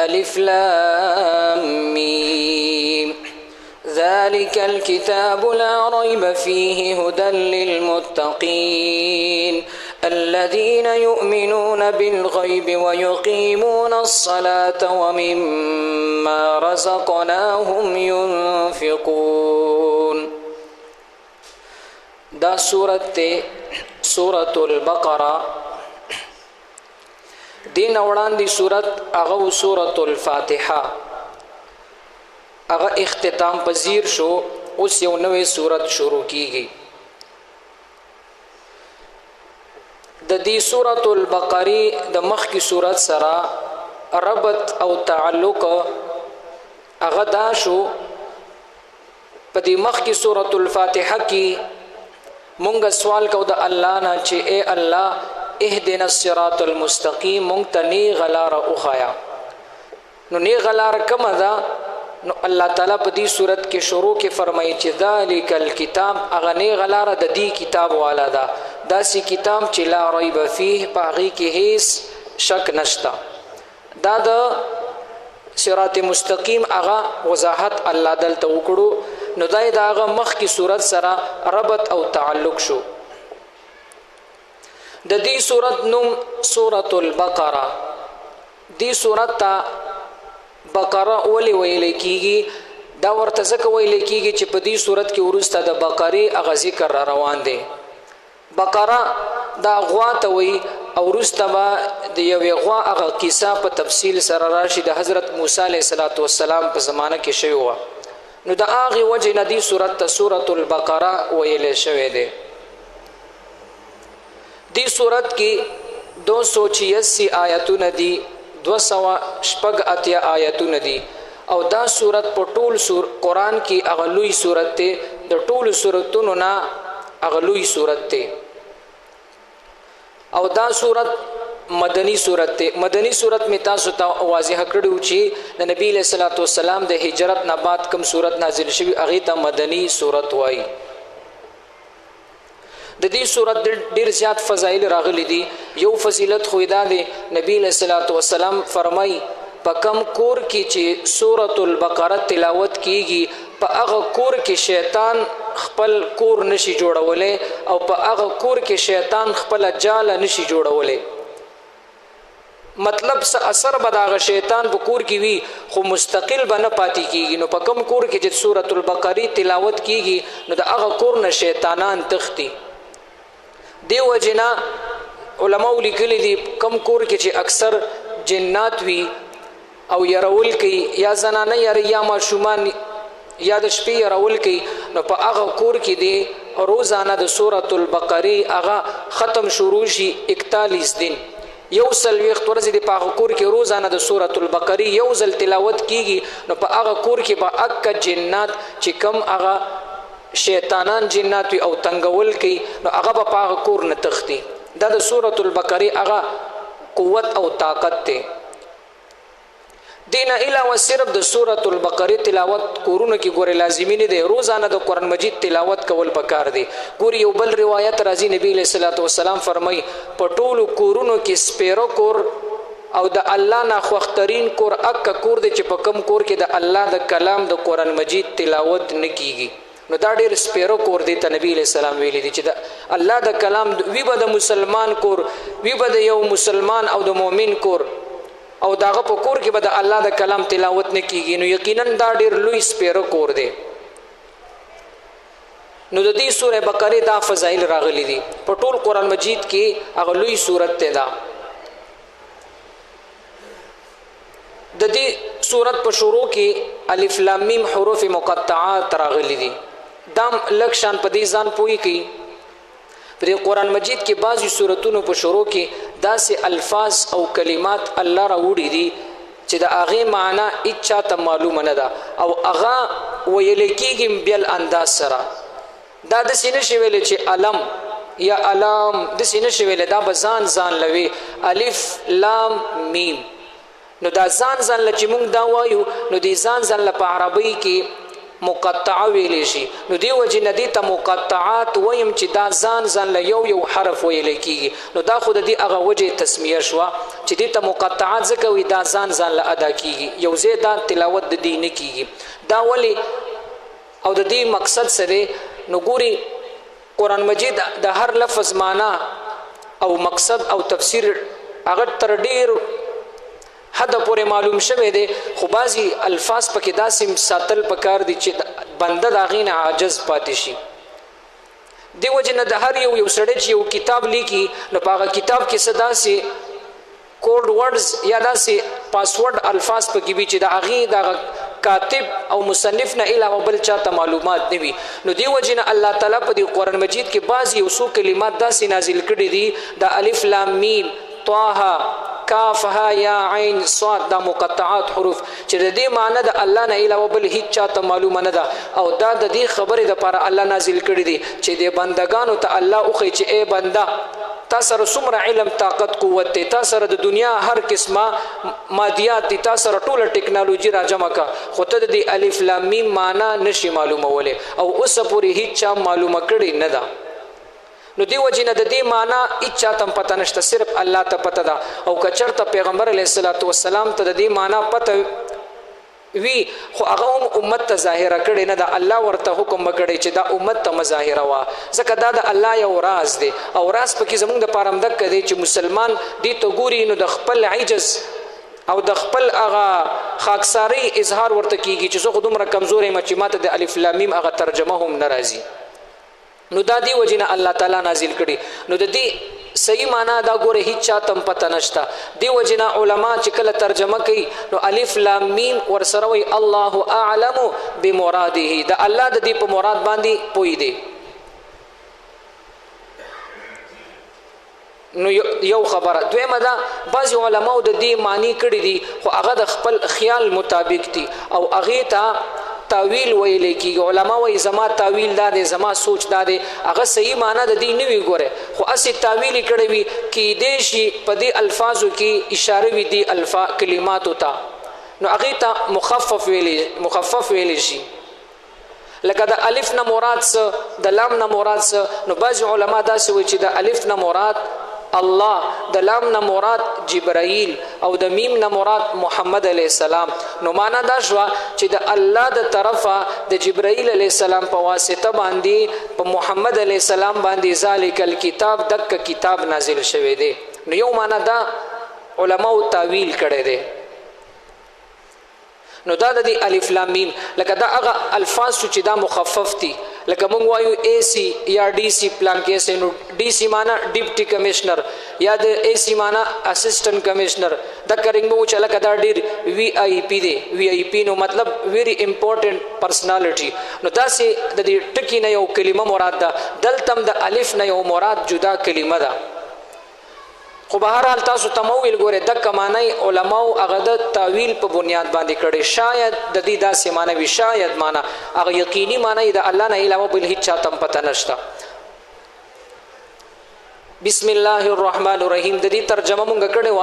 الف لام میم ذلك الكتاب لا ريب فيه هدى للمتقين الذين يؤمنون بالغيب ويقيمون الصلاة ومما رزقناهم ينفقون. دا سورة البقرة دین وړاندې سورت هغه سورة الفاتحه هغه اختتام پذیر شو. اوس یو نوې سورت شروع کیږي. د دې سورة البقره د مخکې سورت سره ربط او تعلق هغه دا شو. په دې مخکې سورة الفاتحه کې مونږ سوال کو د الله نه چې اے الله اهدنا الصراط المستقیم مونږ ته نیغ لاره وښایه. نو نیغ لاره کومه ده؟ نو الله تعالی په دې صورت کې شروع کې فرمایي چې ذالک الکتاب هغه نیغ لاره د دې کتاب والا ده. داسې کتاب چې لا ریب فیه په هغې کې هیڅ شک نشته. دا د صراط مستقیم هغه وضاحت الله دلته وکړو. نو دای دا هغه مخکې صورت سره ربط او تعلق شو. د دې صورت نوم سورة البقره. دې صورت ته بقره ولې ویل کیږي؟ دا ورته ځکه ویل کیږي چې په دې صورت کې وروسته د بقرې هغه ذکر را روان دی. بقره دا غوا ته وی او وروسته به د یوې غوا هغه کیسه په تفصیل سره راشي د حضرت موسی علیه السلام په زمانه کې شوی وه. نو د هغې وجې نه دې صورت ته سورة البقره ویلی شوی دی. دې صورت کې 286 آیتونه دي، 286 آیتونه دي او دا صورت په ټول قرآن کې هغه لوی صورت دی. د ټولو صورتونو نه هغه لوی صورت دی او دا صورت مدنی صورت دی. مدنی صورت می تاسو ته واضح کړو چې د نبی له صلوات والسلام د هجرت نه بعد کوم صورت نازل شوی هغه ته مدنی صورت وایي. د دې صورت ډیر زیات فضایل راغلي دي. یو فضیلت خو دا دی نبی له صلوات والسلام فرمای په کم کور کې چې سورة البقره تلاوت کیږي په هغه کور کې شیطان خپل کور نشي جوړولې او په هغه کور کې شیطان خپل جال نشي جوړولې. مطلب څه اثر به دغه شیطان په کور کې وي خو مستقل به نه پاتې کیږي. نو په کم کور کې چې سورة البقره تلاوت کیږي نو د هغه کور نه شیطانان تختی. دیو جنا علماء لیکلي دي کم کور کې چې اکثر جنات وي او يرول کوي یا زنانه یا ماشومان یا د شپې يرول کوي نو په هغه کور کې دی روزانه د سورة البقره هغه ختم شروع شي 41 دن یو سلويخ ورځې د په هغه کور کې روزانه د سورة البقره یو ځل تلاوت کیږي نو په هغه کور کې به اک جنات چې کم هغه شیطانان جنات او تنگول کوي نو هغه په هغه کور نه تختی. دا د سورة البقره هغه قوت او طاقت ته دین علاوه صرف د سورة البقره تلاوت کورونه کې ګوره لازمي نه دی. روزانه د قران مجید تلاوت کول پکار دی. ګوري یو بل روایت راځي نبی له صلوات و سلام فرمای په ټولو کورونو کې سپیرو کور او د الله نه خوخترین کور اک کور دی چې په کم کور کې د الله د کلام د قران مجید تلاوت نه کیږي نو دا ډیر سپیرو کور دی ته نبی له سلام ویلي دي چې د الله د کلام وی به د مسلمان کور وی به د یو مسلمان او د مؤمن کور او داغه په کور کې به د الله د کلام تلاوت نه کیږي نو یقینا دا ډیر لوی سپیرو کور دی. نو د دې سوره بقره دا فضایل راغلي دي په ټول قران مجید کې هغه لوی سورته ده. د دې سورت په شروع کې الف لام میم حروف مقطعات راغلي دي. دا لکشان په دې ځان پوي کی په قرآن مجید کې بعضی سورتونو په شروع کې داسې الفاظ او کلمات الله را وړي دي چې د هغه معنی اچا ته معلومه نه ده او هغه ویل کېږي بل انداز سره. دا د سینې شویل چې علم یا علام د سینې شویل دا بزان ځان لوي الف لام میم نو دا ځان ځان چې موږ دا وایو نو دې ځان ځان په عربی کې مقطعه ویلی شي نو دی وجه ندی ته مقطعات ویم چې دا ځان له یو حرف ویل کیږي نو دا خود دی هغه وجه تسمیه شو چې دی ته مقطعات ځکه وي دا ځان له ادا کیږي یو ځای دا تلاوت د دین کیږي دا ولی او د دې مقصد سره نو ګوري قران مجید د هر لفظ معنا او مقصد او تفسیر هغه تر ډیر حد پورې معلوم شوه دی خو بعضی الفاظ پکې داسې ساتل پکار دي چې بنده د هغې نه عاجز پاتې شي دی وجه نه د هر یو سړی چې یو کتاب لیکي نو په هغه کتاب کې څه داسې کوډ ورډز یا داسې پاسورډ الفاظ پکې وي چې د هغې د کاتب او مصنف نه علاوه بل چاته معلومات نه وي نو دی وجه نه الله تعالی په دې قرآن مجید کې بعضې یو څو کلمات داسې نازل کړي دي د الف لام میم طه کاف ها یا عین صاد دا مقطعات حروف چې د دې معنی د الله نه علاوه بل هیڅ چاته معلومه نه ده او دا د دې خبرې لپاره الله نازل کړي دي چې د بندگانو ته الله اوخی چې ای بنده تا سره څومره علم طاقت قوت دی تا سره د دنیا هر قسمه مادیات دي تا سره ټوله ټکنالوژي راجمع کا خو ته د الف لام میم معنی نشي معلومولی او اوسه پورې هیڅ چا معلومه کړي نه ده نو دی وجنه د دې معنا اچا تم پته نشته صرف الله ته پته ده او کچرته پیغمبر علیه الصلاۃ والسلام ته د دې معنا پته وی خو هغه هم امت ته ظاهره کړي نه ده الله ورته حکم وکړي چې دا امت ته مظاهره وا ځکه دا د الله یو راز دی او راز پکې زموږ د پاره مدک دی چې مسلمان دی ته ګوري نو د خپل عجز او د خپل هغه خاکساری اظهار ورته کیږي چې زه خو دومره کمزورې یم چې ماته د الف لام میم هغه ترجمه هم نه راځي نو دا دی وجنه الله تعالی نازل کړي نو د دې صحیح معنا دا ګوره هیڅ چاته پته نشته دی وجنه علما چې کله ترجمه کوي نو الف لام میم ورسره وي الله اعلم بمراده دا الله د دې په مراد باندې پوي دی نو یو خبره دویمه دا بعض علماء د دې معنی کړي دي خو هغه د خپل خیال مطابق دي او هغه ته تاویل ویل کیږي علما وایي زما تاویل دا دی زما سوچ دا دی هغه صحیح معنی د دې نه وي ګوره خو اسی تاویل کړي وي کې دې شي په دې الفاظو کې اشاره وي دي کلمات ته نو هغه ته مخفف ویل شي لکه د الف نه مراد څه د لام نه مراد څه نو بعض علما داسې وایي چې د الف نه مراد الله د لام نه مراد جبرائیل او د میم نه مراد محمد علیه السلام نو معنا دا شو چې د الله د طرفه د جبرائیل علیه السلام په واسطه باندې په محمد علیه السلام باندې ذالک الکتاب دک کتاب نازل شوی دی نو یو معنا دا علماء تاویل کړي دي نو دا د الف لام میم لکه دا هغه الفاظ چې دا مخفف دي لکه مونږ وایو اے سی یا ډي سی پلان کې سه نو ډي سی معنا ډیپټي کمشنر یا د اے سی معنا اسسټنټ کمشنر دا کرنګ مو چې لکه دا ډیر وی آی پی دی وی آی پی نو مطلب ویری امپورټنٹ پرسنالټي نو دا سه د دې ټکی نه یو کلمه مراد ده دلتم د الف نه یو مراد جدا کلمه ده خو به هر حال تاسو تمویل ګوره د کمانای علماء هغه د تعویل په بنیاد باندې کړي شاید د دې داسې معنی وي شاید معنی هغه یقیني معنی د الله نه علاوه بل هیڅ چاته پته نشته بسم الله الرحمن الرحیم د دې ترجمه مونږ کړې و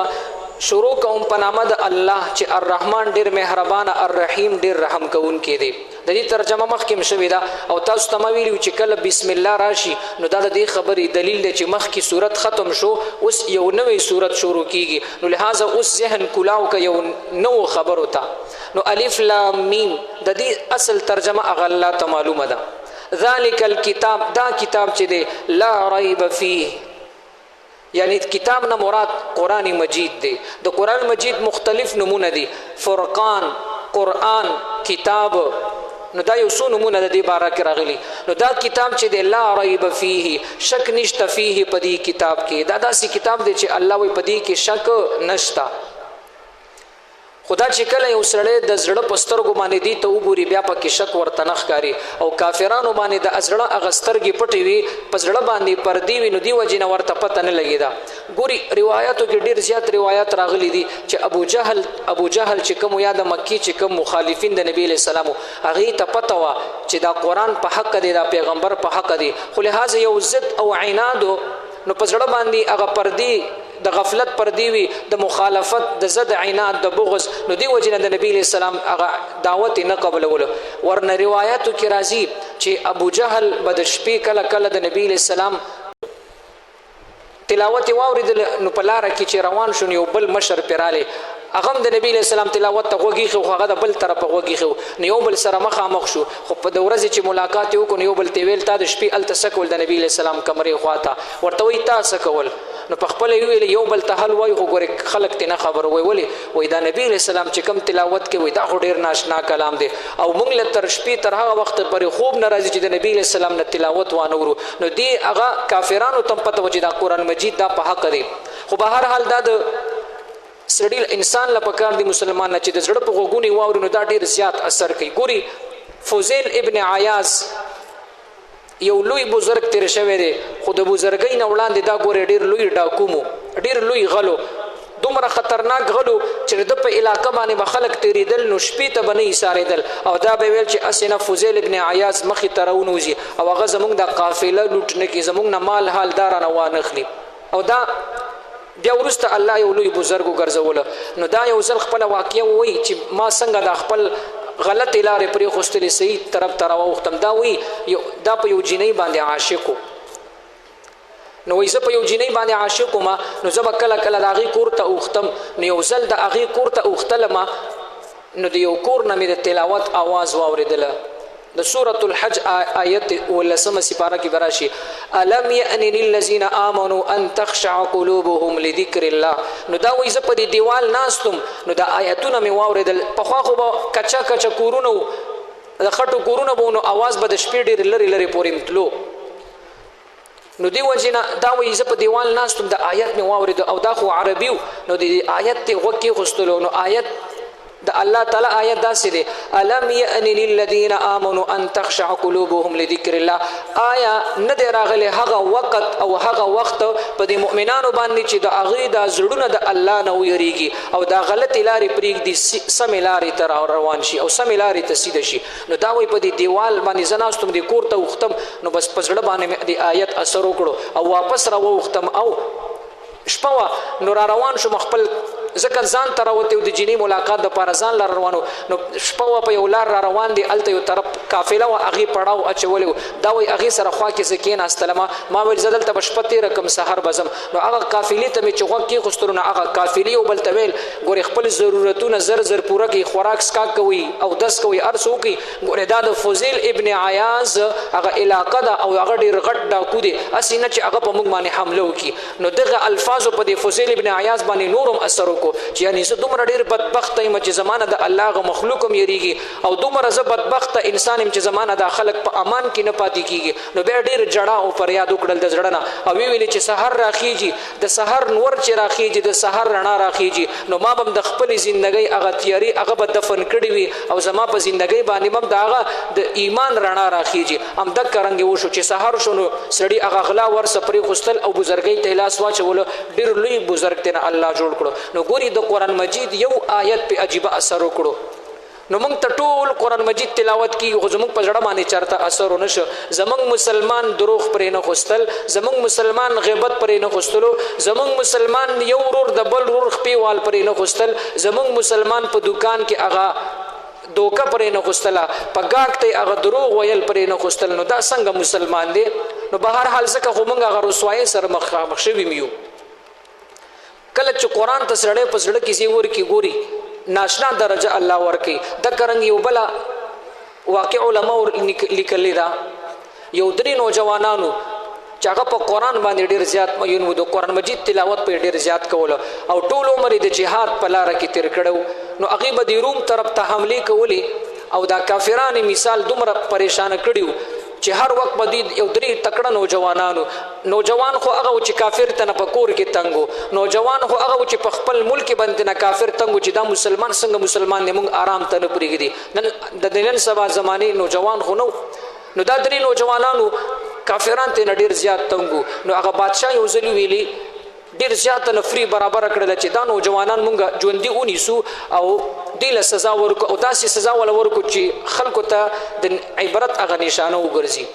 شروع کوم په نامه د الله چې الرحمن ډیر مهربان الرحیم ډیر رحم کوونکی دی د دې ترجمه مخکې شوې ده او تاسو ته ویلو چې کله بسم الله راشي نو دا د دې خبرې دلیل دی چې مخکې صورت ختم شو اوس یو نوې صورت شروع کیږي نو لہذا اوس ذهن کلاو کا یو نو خبر وتا نو الف لام میم د دې اصل ترجمه هغه الله ته معلومه ده ذالک الکتاب دا کتاب چې دی لا ریب فیه یعنی کتاب نه مراد قرآن مجید دی د قرآن مجید مختلف نمونه دي فرقان قرآن کتاب نو دا یو څو نمونه د دې باره کې راغلي نو دا کتاب چې دی لا ریب فیه شک نشته فیه په دې کتاب کې دا داسې کتاب دی چې الله وی په دې کې شک نشته خدا چې کله یو سړی د زړه په سترګو باندې دی ته وګوري بیا پکې شک ورته نه ښکاري او کافرانو باندې د زړه هغه سترګې پټې وي په زړه باندې پردې وي نو دی وجې نه ورته پته نه لګېده ګوري روایاتو کې ډېر زیات روایات راغلي دي چې ابو جهل چې کوم یا د مکې چې کوم مخالفین د نبی علیه السلام هغې ته پته وه چې دا قرآن په حق دی دا پیغمبر په حق دی خو لهذا یو ضد او عنادو نو په زړه باندې هغه پردې د غفلت پر دی وي د مخالفت د ضد عناد د بغض نو دی وجنه د نبی علیہ السلام هغه دعوت نه قبولول ورنه روایتو کې راځي چې ابو جهل بد شپې کله کله د نبی علیہ السلام تلاوت واوریدل نو په لار کې چې روان شون یو بل مشر پیراله اغم د نبی علیہ السلام تلاوت ته وګی خو هغه د بل طرف وګی خو نو یو بل سره مخامخ شو خو په د ورځې چې ملاقات وکړو نو یو بل تی ویل تا د شپې ال تسکول د نبی علیہ السلام کمرې خواته ورته وی تاسو کول نو په خپل ویل یو بل ته حل وای خو ګوره خلک ته نه خبر وای ولی د نبی علیہ السلام چې کم تلاوت کې وای دا خو ډیر ناشنا کلام دی او موږ له تر شپې تر هغه وخت پرې خوب ناراضي چې د نبی علیہ السلام نه تلاوت وانورو نو دی هغه کافرانو تم پته و چې دا قران مجید دا په حق دی خو به هر حال دا د سړی انسان لا پکار دی مسلمان نه چې د زړه په غوګونی واوري نو دا ډیر زیات اثر کوي ګوري فوزیل ابن عیاض یو لوی بزرگ تیر شوی دی خو د بزرګۍ نه وړاندې دا ګوري ډیر لوی ډاکومو ډیر لوی غلو دومره خطرناک غلو چې د په علاقه باندې به خلک تیریدل نو شپې ته به نه ایسارېدل او دا به ویل چې اسنه فوزیل ابن عیاض مخې ته راونوځي او هغه زمونږ د قافله لوټ نه کړي زمونږ نه مال حال دارانه وانخلي او دا بیا ورسته الله یو لوی بزرګ ګرځول نو دا یو ځل خپل واقعي وای چې ما څنګه د خپل غلط لارې پرې خوستلې صحیح طرف ته راوختم دا وی دا په یو جنۍ باندې عاشقو نو وای زه په یو جنۍ باندې عاشق ما نو زه کله کله د هغې کور ته اوختم نو یو ځل د هغې کور ته اوختلم نو د یو کور نه مې د تلاوت آواز واورېدله د سورة الحج آیت ولسمه سپاره کې براشي الم یأن للذین آمنوا ان تخشع قلوبهم لذکر الله نو دا وایي زه په دې دیوال ناستم نو دا آیتونه مې واورېدل پخوا خو به کچا کچا کورونه د خټو کورونه به نو اواز به د شپې ډېر لرې لرې پورې تلو نو دی وجنه دا وایي زه په دیوال ناستم د آیت مې واورېد او دا خو عربي نو د آیت ته غوږ کېښوستلو نو آیت د الله تعالی آیت داسې دی الم یأن للذین آمنوا ان تخشع قلوبهم لذکر الله آیا نه دی راغلی هغه وخت او هغه وخت په د مؤمنانو باندې چې د هغې دا زړونه د الله نه ویریږي او دا غلطې لارې پرېږدي سمې لارې ته روان شي او سمې لارې ته سیده شي نو دا وایي په دې دیوال باندې زه ناستم د کور ته اوختم نو بس په زړه باندې د آیت اثر وکړو او واپس را واوختم او شپه وه نو را روان شوم خپل ځکه ځان ته راوتی د جنۍ ملاقات دپاره ځان لار روانو نو شپه وه په یو لار را روان دی هلته یو طرف قافله وه هغې پړاو اچولی و دا وایي هغې سره خوا کې زه کېناستلم ما ویل زه دلته به شپه تېره کړم سهار به ځم نو هغه قافلې ته مې چې غوږ کېښوستلو نو هغه قافلې یو بل ته ویل ګورې خپل ضرورتونه زر زر پوره کوي خوراک څښاک کوئ اودس کوئ هر څه وکړئ ګورې دا د فوزیل ابن عیاض هغه علاقه ده او هغه ډېر غټ ډاکو دی هسې نه چې هغه په موږ باندې حمله وکړي نو دغه الفاظو په دې فوزیل ابن عیاض باندې نورم اثر وکړو چې یعنې زه دومره ډېر بدبخته یم چې زمانه د الله هغه مخلوق هم یریږي او دومره زه بدبخته انسان یم چې زمانه دا خلک په امان کې نه پاتې کېږي نو بیا ډېر جړه او فریاد وکړل د زړه نه او ویلې چې سحر راخیږي د سحر نور چې راخیږي د سحر رڼا راخیږي نو ما به هم د خپلې زندګۍ هغه تیاري هغه به دفن کړې وي او زما په زندګۍ باندې به هم د هغه د ایمان رڼا راخیږي همدغه رنګې وشو چې سحر شو نو سړي هغه غلا ورسه پرېښوستل او بزرګۍ ته لاس واچولو ډېر لوی بزرګ ته الله جوړ کړو نو ګوري د قرآن مجید یو آیت په عجیبه اثر وکړو نو موږ ته ټول قرآن مجید تلاوت کیږي خو زموږ په زړه باندې چېرته اثر ونه شو زموږ مسلمان دروغ پرې نه خوستل زموږ مسلمان غیبت پرې نه خوستلو زموږ مسلمان یو ورور د بل ورور خپې وال پرې نه خوستل زموږ مسلمان په دکان کې هغه دوکه پرې نه خوستله په ګاټ ته هغه دروغ ویل پرې نه خوستل نو دا څنګه مسلمان دی نو به هر حال ځکه خو موږ هغه رسوایۍ سره مخامخ شوي یو کله چې قرآن ته سړی په زړه کې ځای ورکړي ګوري ناشنا درجه الله ورکړي دغه رنګ یو بله واقع علماء لیکلې ده یو درې نوجوانانو چې هغه په قرآن باندې ډېر زیات مین و د قرآن مجید تلاوت په ډېر زیات کولو او ټول عمر د جهاد په لاره کې تیر کړی نو هغې به د روم طرف ته حملې کولې او دا کافرانې مثال دومره پریشانه کړي چې هر وخت به یو درې تکړه نوجوان خو هغه چې کافر ته نه په کور کې تنګ نوجوان خو هغه چې په خپل ملک باندې نه کافر تنګ چې دا مسلمان څنګه مسلمان دی موږ آرام ته نه پرېږدي نن د نن سبا زمانې نوجوان خو نو دا درې نوجوانانو کافران ته نه ډېر زیات تنګ نو هغه بادشاه یو ځل ویلي ډېر زیاته نفري برابره کړله چې دا نوجوانان مونږ ژوندي ونیسو او دې له سزا ورکو او داسې سزا وله ورکو چې خلکو ته د عبرت هغه نشانه وګرځي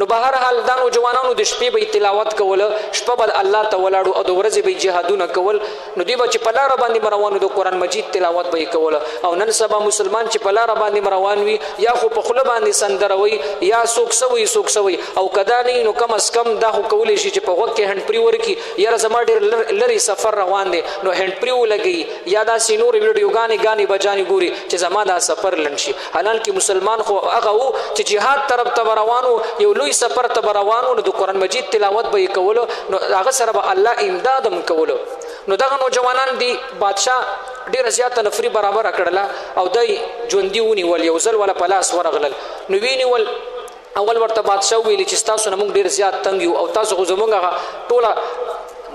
نو بهر حال دا نوجوانانو د شپې به تلاوت کوله شپه به الله ته ولاړو او د ورځې به جهادونه کول نو دوی به چې په لاره باندې روانو د قرآن مجید تلاوت به یې کوله او نن سبا مسلمان چې په لاره باندې روان وي یا خو په خوله باندې سندره وي یا څوک سوی او کدا نه نو کم از کم دا خو کولی شي چې په غوږ کې هنډپري ورکړي یاره زما ډېر لرې سفر روان دی نو هنډپري ولګوي یا داسې نورې ویډیوګانې بجانې ګوري چې زما دا سفر لنډ شي حالانکه مسلمان خو هغه و چې جهاد طرف ته روانو یو لوی سفر ته روانو نو د قرآن مجید تلاوت به یې کولو نو هغه سره به الله امداد هم کولو نو دغه نوجوانان دی بادشاه ډېره زیاته نفري برابره کړله او دی ژوندي ونیول یو ځل ولا په لاس ورغلل نو وینیول اول ورته بادشاه ویلي چې ستاسو نه موږ ډېر زیات تنګ یو او تاسو خو زموږ هغه ټوله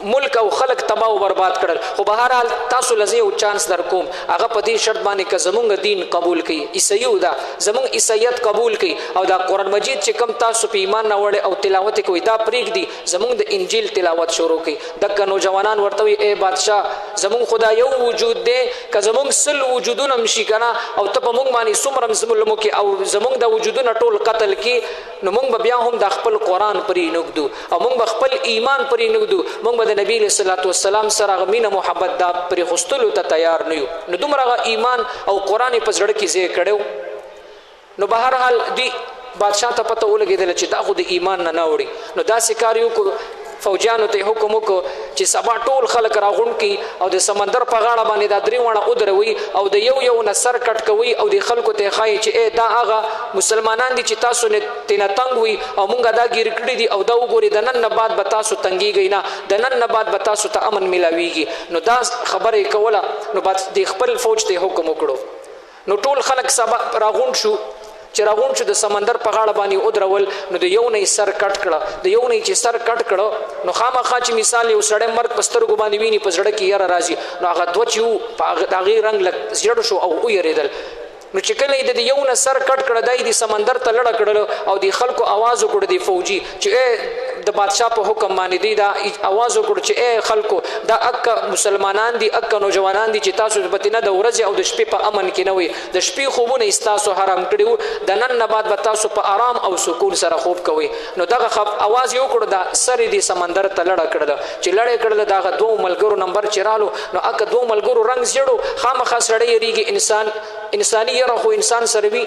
ملک او خلق تباہ و برباد کړل خو به هر حال تاسو لزه یو چانس در کوم هغه په دې شرط باندې که زمونږ دین قبول کړي عیسایو دا زمونږ عیسایت قبول کړي او دا قرآن مجید چې کم تاسو په ایمان راوړی او تلاوت کوي دا پرېږدي زمونږ د انجیل تلاوت شروع کړي دغه نوجوانان ورته وایي ای بادشاه زمونږ خدا یو وجود دی که زمونږ سل وجودونه هم شي که نه او ته په موږ باندې څومره ظلم وکړي او زمونږ د وجودونه ټول قتل کړي نو موږ به بیا هم د خپل قرآن پرې نږدو او موږ به خپل ایمان پرې نږدو موږ به د نبی علیه الصلاة والسلام سره مینه محبت دا پرې خستلو ته تیار نه یو نو دومره ایمان او قرآن په زړه کې ځای کړو نو به هر حال دی بادشاه ته پته ولګېدله چې دا خو د ایمان نه وړي نو داسې کار یې وکړو فوجیانو ته حکم وکړو چې سبا ټول خلک راغونډ کړي او د سمندر په غاړه باندې دا درې واړه ودروي او د یو نه سر کټ کوي او د خلکو ته ښایي چې دا هغه مسلمانان دي چې تاسو تېنه تنګ وي او مونږ دا ګیر کړي دي او دا وګورئ د نن نه بعد به تاسو تنګېږئ نه د نن نه بعد به تاسو ته امن میلاویږي نو دا خبره یې کوله نو د خپل فوج ته حکم وکړو نو ټول خلک سبا راغونډ شو چې راغونډ شو د سمندر په غاړه باندې ودرول نو د یو نه یې سر کټ کړه د یو نه چې سر کټ کړه نو خامخا چې مثال یو سړی مرګ په سترګو باندې ویني په زړه کې یاره راځي نو هغه دوه چې وو په هغې رنګ لږ زیړ شو او ویرېدل نو چې کله یې د یو نه سر کټ کړه دا یې د سمندر ته لړه کړلو او د خلکو آواز وکړو د فوجي چې د بادشاه په حکم باندې دی دا آواز وکړو چې ای خلکو دا اکه مسلمانان دي اکه نوجوانان دي چې تاسو په نه د ورځې او د شپې په امن کې نه وي د شپې خوبونه ستاسو حرام کړي د نن نه بعد به تاسو په آرام او سکون سره خوب کوئ نو دغه آواز یې وکړو دا سر یې د سمندر ته لړه کړله چې لړه کړله د هغه دوو ملګرو نمبر چې رالو نو اکه دوو ملګرو رنګ زیړو خامخا سړی یریږي انساني یره خو انسان سره وي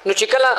نو چې کله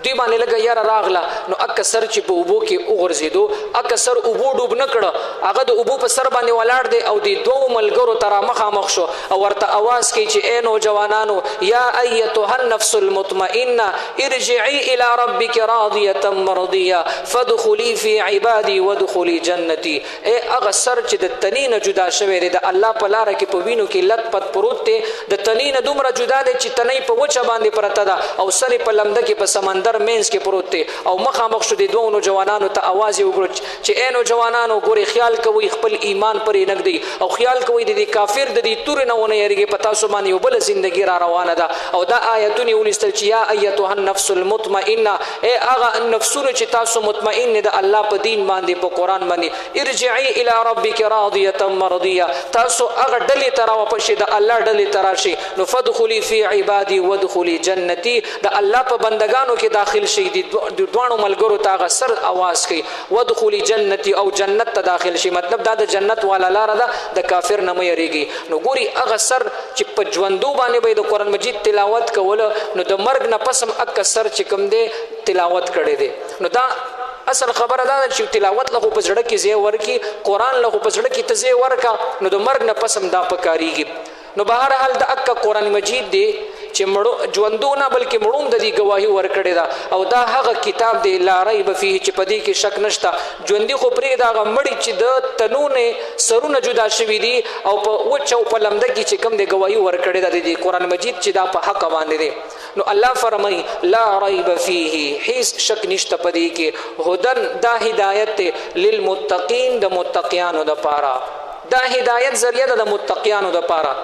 دوی باندې لګه یاره راغله نو اکثر چې په اوبو کې وغورځېدو اکثر اوبو ډوب نه کړه هغه د اوبو په سر باندې ولاړ دی او د دوو ملګرو ته رامخامخ شو او ورته آواز کوي چې ای نوجوانانو یا ایتها النفس المطمئنه ارجعي الى ربك راضیه مرضیه فادخلي في عبادي وادخلي جنتي ای هغه سر چې د تنې نه جدا شوی دی د الله په لاره کې په وینو کې لت پت پروت دی د تنې نه دومره جدا دی چې تنې په وچه باندې پرته ده او سر په لمده کې په سمندر مینس کې پروت دی او مخامخ شو د دوو نوجوانانو ته آواز یې وکړو چې ای نوجوانانو ګورئ خیال کوئ خپل ایمان پرې نږدئ او خیال کوئ د دې کافر د دې تورې نه ونه یریږئ په تاسو باندې یو بله زندګي را روانه ده او دا آیتونه یې ونیستل چې یا ایتها النفس المطمئنه ای هغه نفسونه چې تاسو مطمئن د الله په دین باندې په قرآن باندې ارجعي الى ربك راضیه مرضیه تاسو هغه ډلې ته راواپس شئ د الله ډلې ته راشئ نو فادخلي في عبادي وادخلي جنتي د الله په بندگانو کې داخل شي د دوانو ملګرو ته هغه سر آواز کوي ودخلي جنتي او جنت ته داخل شي مطلب دا د جنت والا لاره ده د کافر نه مې یریږي نو ګوري هغه سر چې په ژوندو باندې به د قرآن مجید تلاوت کوله نو د مرګ نه پس هم اکه سر چې کوم دی تلاوت کړی دی نو دا اصل خبره دا چې تلاوت له په زړه کې ځای ورکي قرآن له په زړه کې ته ځای ورکا نو د مرګ نه پس هم دا پکاريږي نو بهر حال د اکه قرآن مجید دی چې مړو ژوندو نه بلکې مړوم د دې گواهی ورکړې ده او دا هغه کتاب دی لا ریب فیه چې په دې کې شک نشته ژوندي خو پرېږده هغه مړي چې د تنونه سرونه جدا شوي دي او په وچ او په لمده کې چې کوم دی گواهی ورکړې ده د قرآن مجید چې دا په حق باندې دی نو الله فرمایي لا ریب فیه هیڅ شک نشته په دې کې هدن دا هدایت للمتقین د متقیانو دپاره دا هدایت ذریعہ د متقیانو دپاره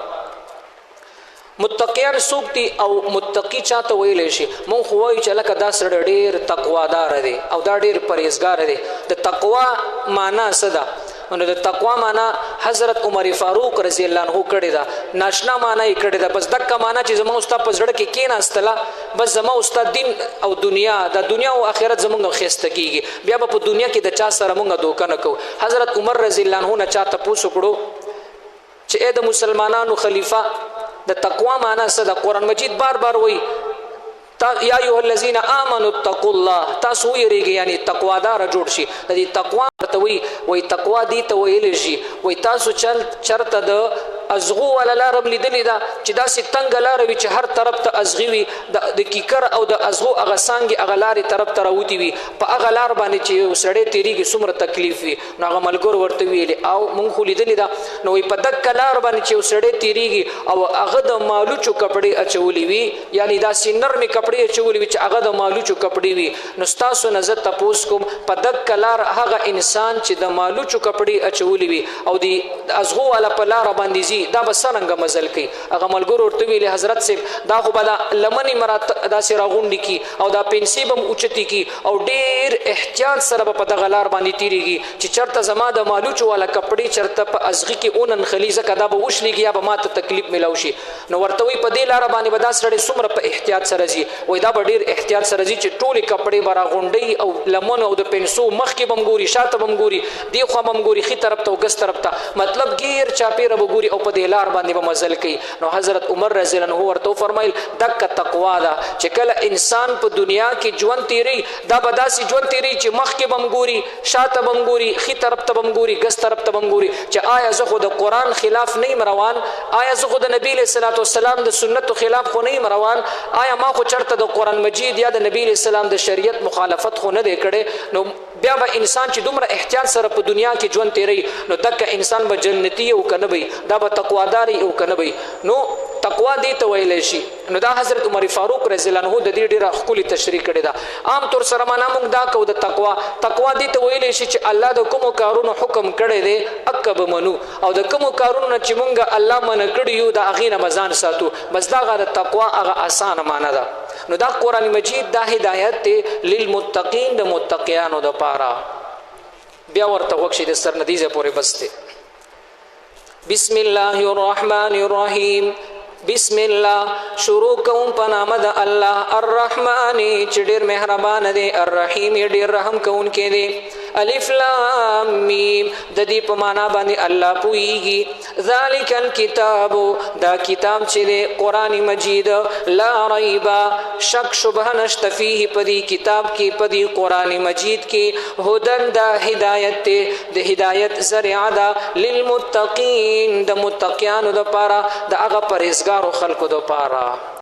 متقیان څوک دي او متقی چاته ویلی شي مونږ خو وایو چې لکه دا سړی ډېر تقوادار دی او دا ډېر پرهیزګار دی د تقوا معنا څه ده نو د تقوا معنا حضرت عمر فاروق رضی الله عنه کړی دا ناشنا معنا یې کړی دا بس دغه معنا چې زموږ استاد په زړه کې کېناستله بس زموږ استاد دین او دنیا د دنیا او آخرت زموږ خسته کیږي بیا په دنیا کې د چا سره موږ دوکه نه کوو حضرت عمر رضی الله عنه نه چا تپوس وکړو چې اې د مسلمانانو خلیفہ د تقوا معنا څه د قرآن مجید بار بار وایي یا ایها الذین آمنوا اتقوا الله تاسو یریږئ یعنی تقوا دار جوړ شي د دې تقوا ته وایي تقوا دي ته ویل شي وایي تاسو چرته د ازغو ولا لارم لیدلې ده چې داسې تنګ لاره وي چې هر طرف ته ازغي وي د کیکر او د ازغو هغه څانګې هغه لارې طرف ته راوتي وي په هغه لار باندې چې یو سړی تېرېږي څومره تکلیف وي نو هغه ملګرو ورته ویلې او موږ خو لیدلې ده نو وایي په دغه لار باندې چې یو سړی تېرېږي او هغه د مالوچو کپړې اچولې وي یعنی داسې نرمې کپړې اچولې وي چې هغه د مالوچو کپړې وي نو ستاسو نه زه تپوس کوم په دغه لار هغه انسان چې د مالوچو کپړې اچولې وي او د ازغو والا په لاره باندې ځي دا به څرنګه مزل کوي هغه ملګرو ورته ویلې حضرت صاحب دا خو به دا لمنې مرات داسې راغونډې کي او دا پنسې به اوچتې کي او ډېر احتیاط سره به په دغه لار باندې تېرېږي چې چېرته زما د مالوچو والا کپړې چېرته په ازغي کې وننښلي ځکه دا به وشلېږي یا به ما ته تکلیف میلاو شي نو ورته وایي په دې لاره باندې به دا سړی څومره په احتیاط سره ځي وایي دا به ډېر احتیاط سره ځي چې ټولې کپړې به راغونډوي او لمنو او د پنسو مخکې به هم ګوري شاته به هم ګوري دې خوا به هم ګوري ښي طرف ته او ګس طرف ته مطلب ګیر چاپېره به ګوري او په دې لار باندې به مزل کوي نو حضرت عمر رضی الله عنه ورته وفرمایل دغه تقوا ده چې کله انسان په دنیا کې ژوند تیری دا به داسې ژوند تیری چې مخکې به هم ګوري شاته به هم ګوري ښي طرف ته به هم ګوري ګس طرف ته به هم ګوري چې آیا زه خو د قرآن خلاف نه یم روان آیا زه خو د نبي علیه الصلاة والسلام د سنتو خلاف خو نه یم روان آیا ما خو چېرته د قرآن مجید یا د نبي علیه السلام د شریعت مخالفت خو نه دی کړی نو بیا به انسان چې دومره احتیاط سره په دنیا کې ژوند تیری نو دغه انسان به جنتی او که نه وي دا به تقواداري او که نه وي نو تقوا دې ته ویلی شي نو دا حضرت عمر فاروق رضی الله عنه د دې ډېره ښکلې تشریح کړې ده عام طور سره معنا موږ دا کوو د تقوا دې ته ویلی شي چې الله د کومو کارونو حکم کړی دی هغه به منو او د کومو کارونو نه چې موږ الله منع کړي یو د هغې نه به ځان ساتو بس دغه د تقوا هغه اسانه معنا ده نو دا قرآن مجید دا هدایت دی للمتقین د متقیانو دپاره بیا ورته غوږ شي د سرنتیزه پورې بس دی بسم الله الرحمن الرحیم بسم الله شروع کوم په نام د الله الرحمن چې ډېر مهربان دی الرحیم ډېر رحم کوونکی دی الف لام میم د دې په معنا باندې الله پوهیږي ذالک الکتاب دا کتاب چې دی قرآن مجید لا ریب شک شبهه نشته فیه په دې کتاب کې په دې قرآن مجید کې هدن دا هدایت دی د هدایت ذریعه ده للمتقین د متقیانو دپاره د هغه پرهیزګارو خلکو دپاره